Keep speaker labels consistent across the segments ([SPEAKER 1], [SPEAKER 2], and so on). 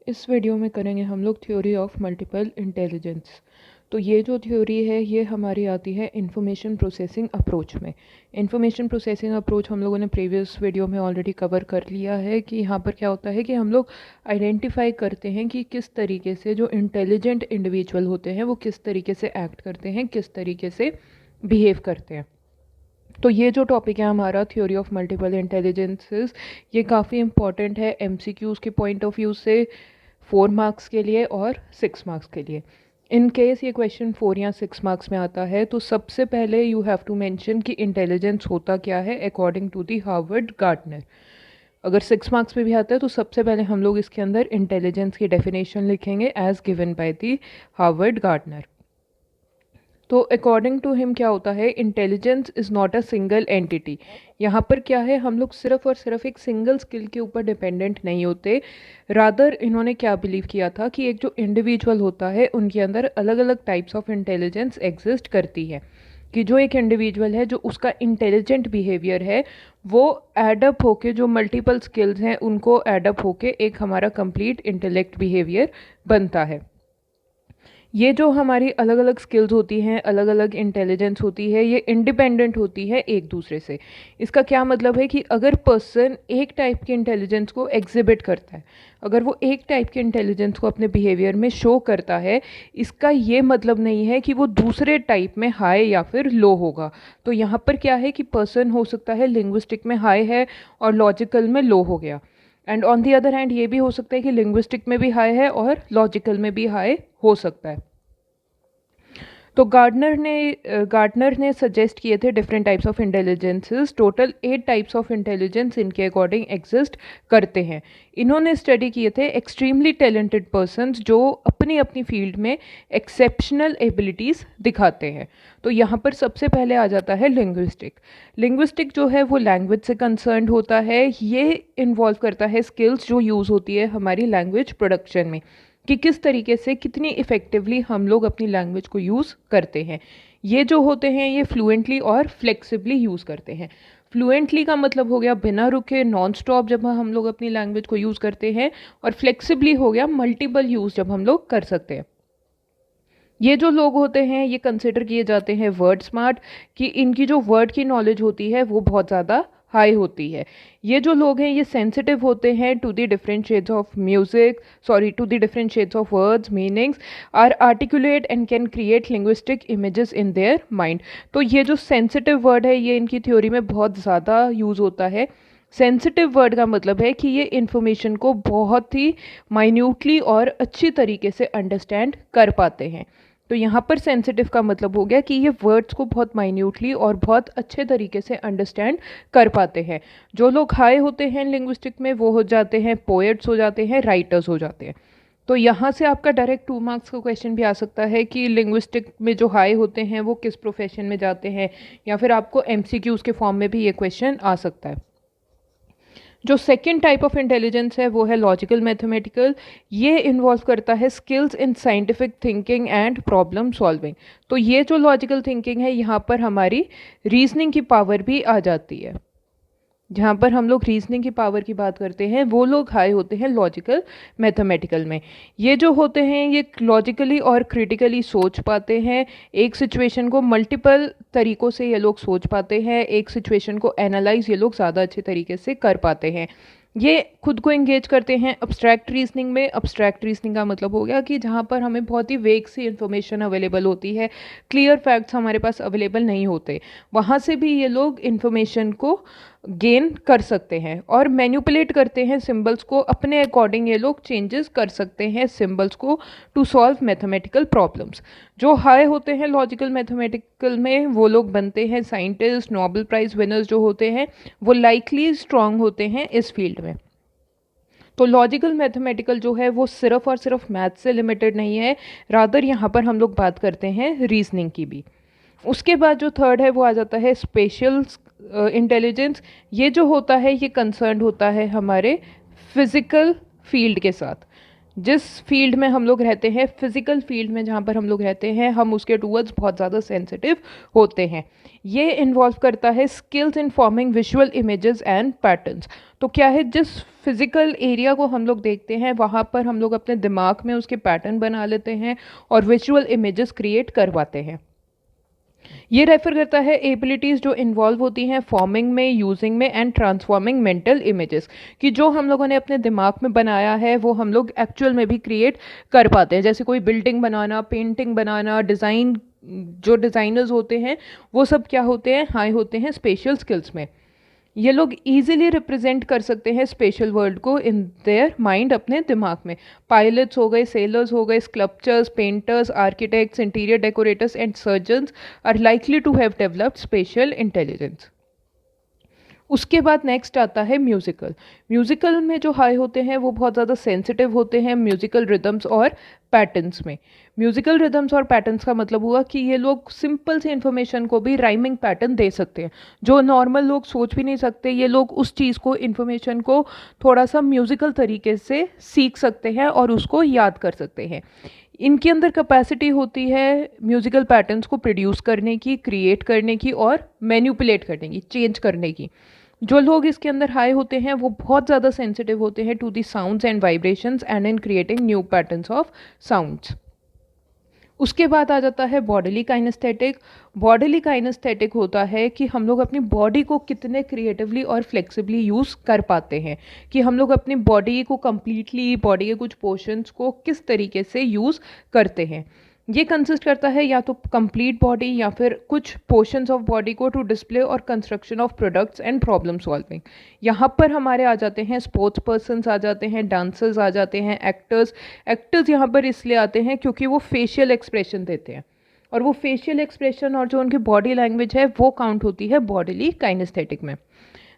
[SPEAKER 1] इस वीडियो में करेंगे हम लोग थ्योरी ऑफ मल्टीपल इंटेलिजेंस। तो ये जो थ्योरी है ये हमारी आती है इंफॉर्मेशन प्रोसेसिंग अप्रोच में। इंफॉर्मेशन प्रोसेसिंग अप्रोच हम लोगों ने प्रीवियस वीडियो में ऑलरेडी कवर कर लिया है कि यहाँ पर क्या होता है कि हम लोग आइडेंटिफाई करते हैं कि किस तरीके से जो इंटेलिजेंट इंडिविजुअल होते हैं वो किस तरीके से एक्ट करते हैं, किस तरीके से बिहेव करते हैं। तो ये जो टॉपिक है हमारा थ्योरी ऑफ मल्टीपल इंटेलिजेंसेस, ये काफ़ी इंपॉर्टेंट है एमसीक्यूज़ के पॉइंट ऑफ व्यू से, 4 मार्क्स के लिए और 6 मार्क्स के लिए। इन केस ये क्वेश्चन 4 या 6 मार्क्स में आता है तो सबसे पहले यू हैव टू मेंशन कि इंटेलिजेंस होता क्या है according to the Harvard Gardner. अगर 6 मार्क्स में भी आता है तो सबसे पहले हम लोग इसके अंदर इंटेलिजेंस की डेफिनेशन लिखेंगे as given by the Harvard Gardner. तो अकॉर्डिंग टू हिम क्या होता है, intelligence is not a single entity. यहाँ पर क्या है, हम लोग सिर्फ और सिर्फ एक सिंगल स्किल के ऊपर डिपेंडेंट नहीं होते। रादर इन्होंने क्या बिलीव किया था कि एक जो इंडिविजुअल होता है उनके अंदर अलग अलग टाइप्स ऑफ इंटेलिजेंस एग्जिस्ट करती है। कि जो एक इंडिविजुअल है जो उसका इंटेलिजेंट बिहेवियर है वो एडअप होके जो मल्टीपल स्किल्स हैं उनको एडअप होके एक हमारा कंप्लीट इंटेलेक्ट बिहेवियर बनता है। ये जो हमारी अलग अलग स्किल्स होती हैं, अलग अलग इंटेलिजेंस होती है, ये इंडिपेंडेंट होती है एक दूसरे से। इसका क्या मतलब है कि अगर पर्सन एक टाइप के इंटेलिजेंस को एग्जिबिट करता है, अगर वो एक टाइप के इंटेलिजेंस को अपने बिहेवियर में शो करता है, इसका ये मतलब नहीं है कि वो दूसरे टाइप में हाई या फिर लो होगा। तो यहाँ पर क्या है कि पर्सन हो सकता है लिंग्विस्टिक में हाई है और लॉजिकल में लो हो गया, and on the other hand ये भी हो सकता है कि लिंग्विस्टिक में भी हाई है और लॉजिकल में भी हाई हो सकता है। तो गार्डनर ने सजेस्ट किए थे different types of intelligences. Total 8 types of intelligence इनके अकॉर्डिंग एग्जिस्ट करते हैं। इन्होंने स्टडी किए थे एक्सट्रीमली टैलेंटेड पर्सन्स जो अपनी अपनी फील्ड में एक्सेप्शनल एबिलिटीज़ दिखाते हैं। तो यहाँ पर सबसे पहले आ जाता है लिंग्विस्टिक। लिंग्विस्टिक जो है वो लैंग्वेज से कंसर्न होता है। ये इन्वॉल्व करता है स्किल्स जो यूज़ होती है हमारी लैंग्वेज प्रोडक्शन में, कि किस तरीके से कितनी इफ़ेक्टिवली हम लोग अपनी लैंग्वेज को यूज़ करते हैं। ये जो होते हैं ये फ्लुएंटली और फ्लेक्सिबली यूज़ करते हैं। फ्लुएंटली का मतलब हो गया बिना रुके, नॉन स्टॉप जब हम लोग अपनी लैंग्वेज को यूज़ करते हैं, और फ्लेक्सिबली हो गया मल्टीपल यूज़ जब हम लोग कर सकते हैं। ये जो लोग होते हैं ये कंसिडर किए जाते हैं वर्ड स्मार्ट, कि इनकी जो वर्ड की नॉलेज होती है वो बहुत ज़्यादा हाई होती है। ये जो लोग हैं ये सेंसिटिव होते हैं to the different shades of music, sorry to the different shades of words, meanings, are articulate and can create linguistic images in their mind. तो ये जो सेंसिटिव वर्ड है ये इनकी थ्योरी में बहुत ज़्यादा यूज़ होता है। सेंसिटिव वर्ड का मतलब है कि ये इन्फॉर्मेशन को बहुत ही माइन्यूटली और अच्छी तरीके से अंडरस्टैंड कर पाते हैं। तो यहाँ पर सेंसिटिव का मतलब हो गया कि ये वर्ड्स को बहुत माइन्यूटली और बहुत अच्छे तरीके से अंडरस्टैंड कर पाते हैं। जो लोग हाई होते हैं लिंग्विस्टिक में वो हो जाते हैं पोएट्स, हो जाते हैं राइटर्स, हो जाते हैं। तो यहाँ से आपका डायरेक्ट 2 मार्क्स का क्वेश्चन भी आ सकता है कि लिंग्विस्टिक में जो हाई होते हैं वो किस प्रोफेशन में जाते हैं, या फिर आपको एमसीक्यूज़ के फॉर्म में भी ये क्वेश्चन आ सकता है। जो सेकेंड टाइप ऑफ इंटेलिजेंस है वो है लॉजिकल मैथमेटिकल। ये इन्वॉल्व करता है skills in scientific thinking and problem solving. तो ये जो लॉजिकल थिंकिंग है यहाँ पर हमारी रीजनिंग की पावर भी आ जाती है। जहाँ पर हम लोग रीजनिंग की पावर की बात करते हैं वो लोग हाई होते हैं लॉजिकल मैथमेटिकल में। ये जो होते हैं ये लॉजिकली और क्रिटिकली सोच पाते हैं। एक सिचुएशन को मल्टीपल तरीक़ों से ये लोग सोच पाते हैं। एक सिचुएशन को एनालाइज ये लोग ज़्यादा अच्छे तरीके से कर पाते हैं। ये खुद को इंगेज करते हैं अब्स्ट्रैक्ट रीजनिंग में। अब्स्ट्रैक्ट रीजनिंग का मतलब हो गया कि जहाँ पर हमें बहुत ही वेग सी इन्फॉर्मेशन अवेलेबल होती है, क्लियर फैक्ट्स हमारे पास अवेलेबल नहीं होते, वहाँ से भी ये लोग इन्फॉर्मेशन को गेन कर सकते हैं और मैन्युपुलेट करते हैं सिंबल्स को अपने अकॉर्डिंग। ये लोग चेंजेस कर सकते हैं सिंबल्स को टू सॉल्व मैथमेटिकल प्रॉब्लम्स। जो हाई होते हैं लॉजिकल मैथमेटिकल में वो लोग बनते हैं साइंटिस्ट, नोबेल प्राइज़ विनर्स जो होते हैं वो लाइकली स्ट्रांग होते हैं इस फील्ड में। तो लॉजिकल मैथमेटिकल जो है वो सिर्फ और सिर्फ मैथ से लिमिटेड नहीं है, रादर यहाँ पर हम लोग बात करते हैं रीजनिंग की भी। उसके बाद जो थर्ड है वो आ जाता है स्पेशल इंटेलिजेंस। ये जो होता है ये कंसर्न होता है हमारे फिज़िकल फील्ड के साथ। जिस फील्ड में हम लोग रहते हैं, फिजिकल फील्ड में जहाँ पर हम लोग रहते हैं, हम उसके टूवर्ड्स बहुत ज़्यादा सेंसिटिव होते हैं। ये इन्वॉल्व करता है skills in forming visual images and patterns. तो क्या है, जिस फिजिकल एरिया को हम लोग देखते हैं वहाँ पर हम लोग अपने दिमाग में उसके पैटर्न बना लेते हैं और विजुअल इमेजेस क्रिएट करवाते हैं। ये रेफर करता है एबिलिटीज़ जो इन्वॉल्व होती हैं फॉर्मिंग में, यूजिंग में एंड ट्रांसफॉर्मिंग मेंटल इमेजेस, कि जो हम लोगों ने अपने दिमाग में बनाया है वो हम लोग एक्चुअल में भी क्रिएट कर पाते हैं। जैसे कोई बिल्डिंग बनाना, पेंटिंग बनाना, डिज़ाइन, जो डिज़ाइनर्स होते हैं वो सब क्या होते हैं, हाई होते हैं स्पेशल स्किल्स में। ये लोग इजीली रिप्रेजेंट कर सकते हैं स्पेशल वर्ल्ड को इन देयर माइंड, अपने दिमाग में। पायलट्स हो गए, सेलर्स हो गए, sculptures, painters, architects, interior decorators and surgeons are likely to have developed special intelligence. उसके बाद नेक्स्ट आता है म्यूज़िकल। म्यूज़िकल में जो हाई होते हैं वो बहुत ज़्यादा सेंसिटिव होते हैं म्यूज़िकल रिदम्स और पैटर्न्स में। म्यूज़िकल रिदम्स और पैटर्न्स का मतलब हुआ कि ये लोग सिंपल सी इन्फॉर्मेशन को भी राइमिंग पैटर्न दे सकते हैं, जो नॉर्मल लोग सोच भी नहीं सकते। ये लोग उस चीज़ को, इन्फॉर्मेशन को थोड़ा सा म्यूज़िकल तरीके से सीख सकते हैं और उसको याद कर सकते हैं। इनके अंदर कैपेसिटी होती है म्यूज़िकल पैटर्न्स को प्रोड्यूस करने की, क्रिएट करने की और मैनिपुलेट करने की, चेंज करने की। जो लोग इसके अंदर हाई होते हैं वो बहुत ज़्यादा सेंसिटिव होते हैं to the sounds and vibrations and in creating new patterns of sounds. उसके बाद आ जाता है बॉडीली काइनेस्थेटिक। बॉडीली काइनेस्थेटिक होता है कि हम लोग अपनी बॉडी को कितने क्रिएटिवली और फ्लेक्सिबली यूज़ कर पाते हैं, कि हम लोग अपनी बॉडी को कम्प्लीटली, बॉडी के कुछ पोर्शंस को किस तरीके से यूज़ करते हैं। ये कंसिस्ट करता है या तो कंप्लीट बॉडी या फिर कुछ पोर्शंस ऑफ बॉडी को टू डिस्प्ले और construction of products and problem solving. यहाँ पर हमारे आ जाते हैं स्पोर्ट्स पर्सन्स, आ जाते हैं डांसर्स, आ जाते हैं एक्टर्स। एक्टर्स यहाँ पर इसलिए आते हैं क्योंकि वो फेशियल एक्सप्रेशन देते हैं, और वो फेशियल एक्सप्रेशन और जो उनकी बॉडी लैंग्वेज है वो काउंट होती है बॉडीली काइनेस्थेटिक में।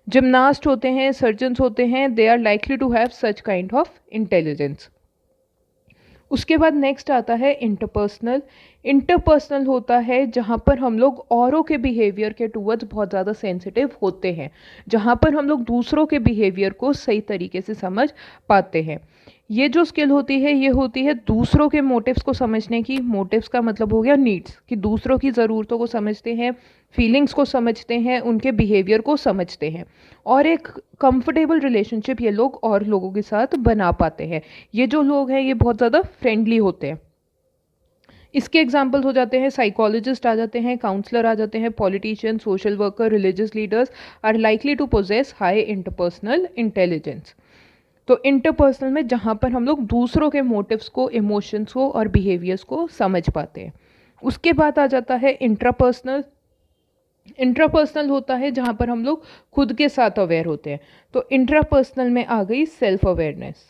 [SPEAKER 1] जिमनास्ट होते हैं, सर्जन्स होते हैं, they are likely to have such kind of intelligence. उसके बाद नेक्स्ट आता है इंटरपर्सनल। इंटरपर्सनल होता है जहाँ पर हम लोग औरों के बिहेवियर के टूवर्ड्स बहुत ज़्यादा सेंसिटिव होते हैं, जहाँ पर हम लोग दूसरों के बिहेवियर को सही तरीके से समझ पाते हैं। ये जो स्किल होती है ये होती है दूसरों के मोटिव्स को समझने की। मोटिव्स का मतलब हो गया नीड्स, कि दूसरों की ज़रूरतों को समझते हैं, फीलिंग्स को समझते हैं, उनके बिहेवियर को समझते हैं, और एक कंफर्टेबल रिलेशनशिप ये लोग और लोगों के साथ बना पाते हैं। ये जो लोग हैं ये बहुत ज़्यादा फ्रेंडली होते हैं। इसके एग्जाम्पल्स हो जाते हैं साइकोलॉजिस्ट आ जाते हैं, काउंसलर आ जाते हैं, politician, social worker, religious leaders are likely to possess high interpersonal intelligence. तो इंटरपर्सनल में जहाँ पर हम लोग दूसरों के मोटिव्स को, इमोशंस को और बिहेवियर्स को समझ पाते हैं। उसके बाद आ जाता है इंट्रापर्सनल। इंट्रापर्सनल होता है जहाँ पर हम लोग खुद के साथ अवेयर होते हैं। तो इंट्रापर्सनल में आ गई सेल्फ अवेयरनेस।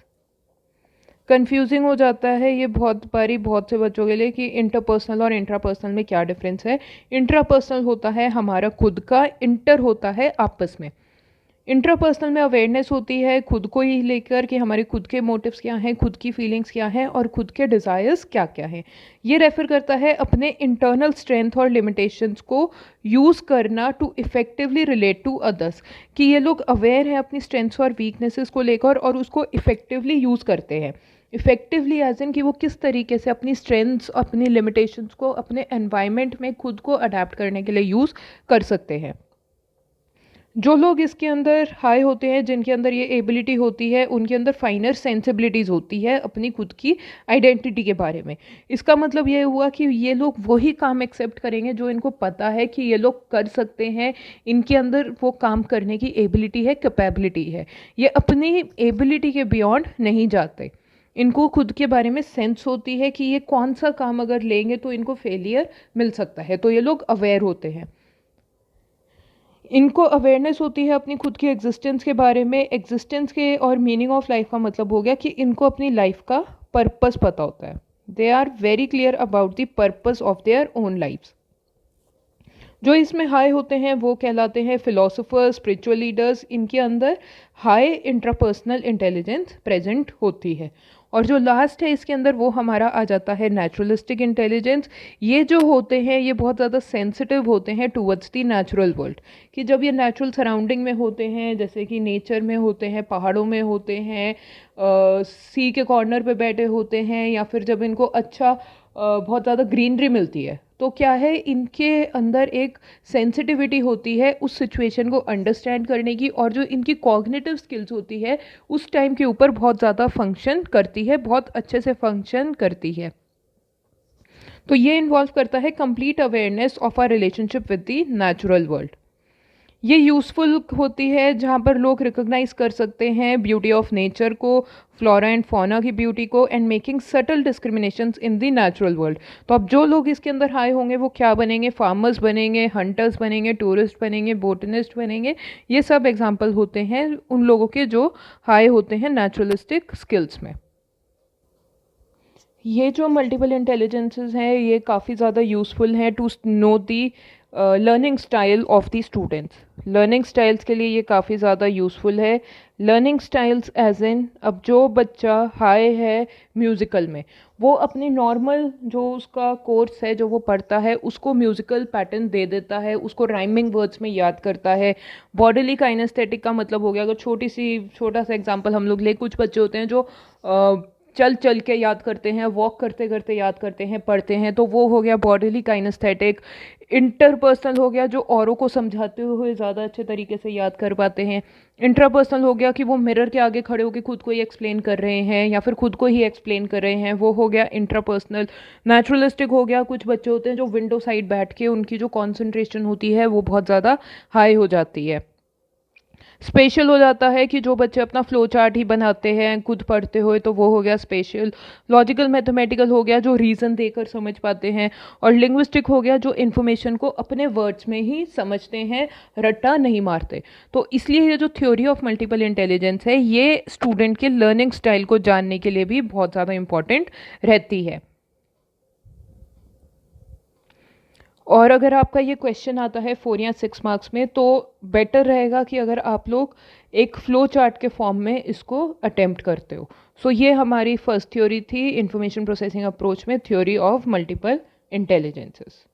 [SPEAKER 1] कंफ्यूजिंग हो जाता है ये बहुत बारी बहुत से बच्चों के लिए कि इंटरपर्सनल और इंट्रापर्सनल में क्या डिफरेंस है। इंट्रापर्सनल होता है हमारा खुद का, इंटर होता है आपस में। इंट्रापर्सनल में अवेयरनेस होती है खुद को ही लेकर कि हमारे खुद के मोटिव्स क्या हैं, खुद की फीलिंग्स क्या हैं और खुद के डिज़ायर्स क्या क्या हैं। ये रेफर करता है अपने इंटरनल स्ट्रेंथ और लिमिटेशंस को यूज़ करना to effectively relate to others, कि ये लोग अवेयर हैं अपनी स्ट्रेंथ्स और वीकनेसेस को लेकर और उसको इफ़ेक्टिवली यूज़ करते हैं। इफ़ेक्टिवली एज इन कि वो किस तरीके से अपनी स्ट्रेंथ्स, अपनी लिमिटेशंस को अपने एनवायरनमेंट में खुद को अडेप्ट करने के लिए यूज़ कर सकते हैं। जो लोग इसके अंदर हाई होते हैं, जिनके अंदर ये एबिलिटी होती है, उनके अंदर फाइनर सेंसिबिलिटीज़ होती है अपनी खुद की आइडेंटिटी के बारे में। इसका मतलब ये हुआ कि ये लोग वही काम एक्सेप्ट करेंगे जो इनको पता है कि ये लोग कर सकते हैं, इनके अंदर वो काम करने की एबिलिटी है, कैपेबिलिटी है। ये अपनी एबिलिटी के बियॉन्ड नहीं जाते। इनको खुद के बारे में सेंस होती है कि ये कौन सा काम अगर लेंगे तो इनको फेलियर मिल सकता है, तो ये लोग अवेयर होते हैं। इनको अवेयरनेस होती है अपनी खुद की एग्जिस्टेंस के बारे में। एग्जिस्टेंस के और मीनिंग ऑफ लाइफ का मतलब हो गया कि इनको अपनी लाइफ का पर्पस पता होता है। They are very clear about the purpose of their own lifes. जो इसमें हाई होते हैं वो कहलाते हैं फिलोसोफर्स, स्पिरिचुअल लीडर्स, इनके अंदर हाई इंट्रापर्सनल इंटेलिजेंस प्रेजेंट होती है। और जो लास्ट है इसके अंदर वो हमारा आ जाता है नेचुरलिस्टिक इंटेलिजेंस। ये जो होते हैं ये बहुत ज़्यादा सेंसिटिव होते हैं टूवर्ड्स दी नेचुरल वर्ल्ड, कि जब ये नेचुरल सराउंडिंग में होते हैं, जैसे कि नेचर में होते हैं, पहाड़ों में होते हैं, सी के कॉर्नर पे बैठे होते हैं, या फिर जब इनको अच्छा बहुत ज़्यादा ग्रीनरी मिलती है, तो क्या है इनके अंदर एक सेंसिटिविटी होती है उस सिचुएशन को अंडरस्टैंड करने की, और जो इनकी कॉग्निटिव स्किल्स होती है उस टाइम के ऊपर बहुत ज़्यादा फंक्शन करती है, बहुत अच्छे से फंक्शन करती है। तो ये इन्वॉल्व करता है complete awareness of our relationship with the natural world. ये यूज़फुल होती है जहाँ पर लोग रिकॉग्नाइज कर सकते हैं ब्यूटी ऑफ नेचर को, फ्लोरा एंड फौना की ब्यूटी को, and making subtle discriminations in the natural world. तो अब जो लोग इसके अंदर हाई होंगे वो क्या बनेंगे? फार्मर्स बनेंगे, हंटर्स बनेंगे, टूरिस्ट बनेंगे, बोटनिस्ट बनेंगे। ये सब एग्जाम्पल होते हैं उन लोगों के जो हाई होते हैं नेचुरलिस्टिक स्किल्स में। ये जो मल्टीपल इंटेलिजेंसेस हैं ये काफ़ी ज़्यादा यूज़फुल हैं to know the learning style of the students. Learning styles के लिए ये काफ़ी ज़्यादा यूज़फुल है। लर्निंग स्टाइल्स एज इन, अब जो बच्चा हाई है म्यूज़िकल में, वो अपनी नॉर्मल जो उसका कोर्स है जो वो पढ़ता है उसको म्यूज़िकल पैटर्न दे देता है, उसको राइमिंग वर्ड्स में याद करता है। बॉडीली काइनेस्थेटिक का मतलब हो गया, अगर छोटा सा एग्जांपल हम लोग ले, कुछ बच्चे होते हैं जो चल चल के याद करते हैं, वॉक करते करते याद करते हैं, पढ़ते हैं, तो वो हो गया बॉडीली काइनेस्थेटिक। इंटरपर्सनल हो गया जो औरों को समझाते हुए ज़्यादा अच्छे तरीके से याद कर पाते हैं। इंट्रापर्सनल हो गया कि वो मिरर के आगे खड़े होकर खुद को ही एक्सप्लेन कर रहे हैं या फिर खुद को ही एक्सप्लेन कर रहे हैं, वो हो गया इंट्रापर्सनल। नेचुरलिस्टिक हो गया, कुछ बच्चे होते हैं जो विंडो साइड बैठ के उनकी जो कॉन्सेंट्रेशन होती है वो बहुत ज़्यादा हाई हो जाती है। स्पेशल हो जाता है कि जो बच्चे अपना फ्लो चार्ट ही बनाते हैं खुद पढ़ते हुए, तो वो हो गया स्पेशल। लॉजिकल मैथमेटिकल हो गया जो रीज़न देकर समझ पाते हैं। और लिंग्विस्टिक हो गया जो इन्फॉर्मेशन को अपने वर्ड्स में ही समझते हैं, रट्टा नहीं मारते। तो इसलिए ये जो थ्योरी ऑफ मल्टीपल इंटेलिजेंस है ये स्टूडेंट के लर्निंग स्टाइल को जानने के लिए भी बहुत ज़्यादा इंपॉर्टेंट रहती है। और अगर आपका ये क्वेश्चन आता है 4 या 6 मार्क्स में, तो बेटर रहेगा कि अगर आप लोग एक फ्लो चार्ट के फॉर्म में इसको अटेम्प्ट करते हो। सो ये हमारी फर्स्ट थ्योरी थी इंफॉर्मेशन प्रोसेसिंग अप्रोच में, थ्योरी ऑफ मल्टीपल इंटेलिजेंसेस।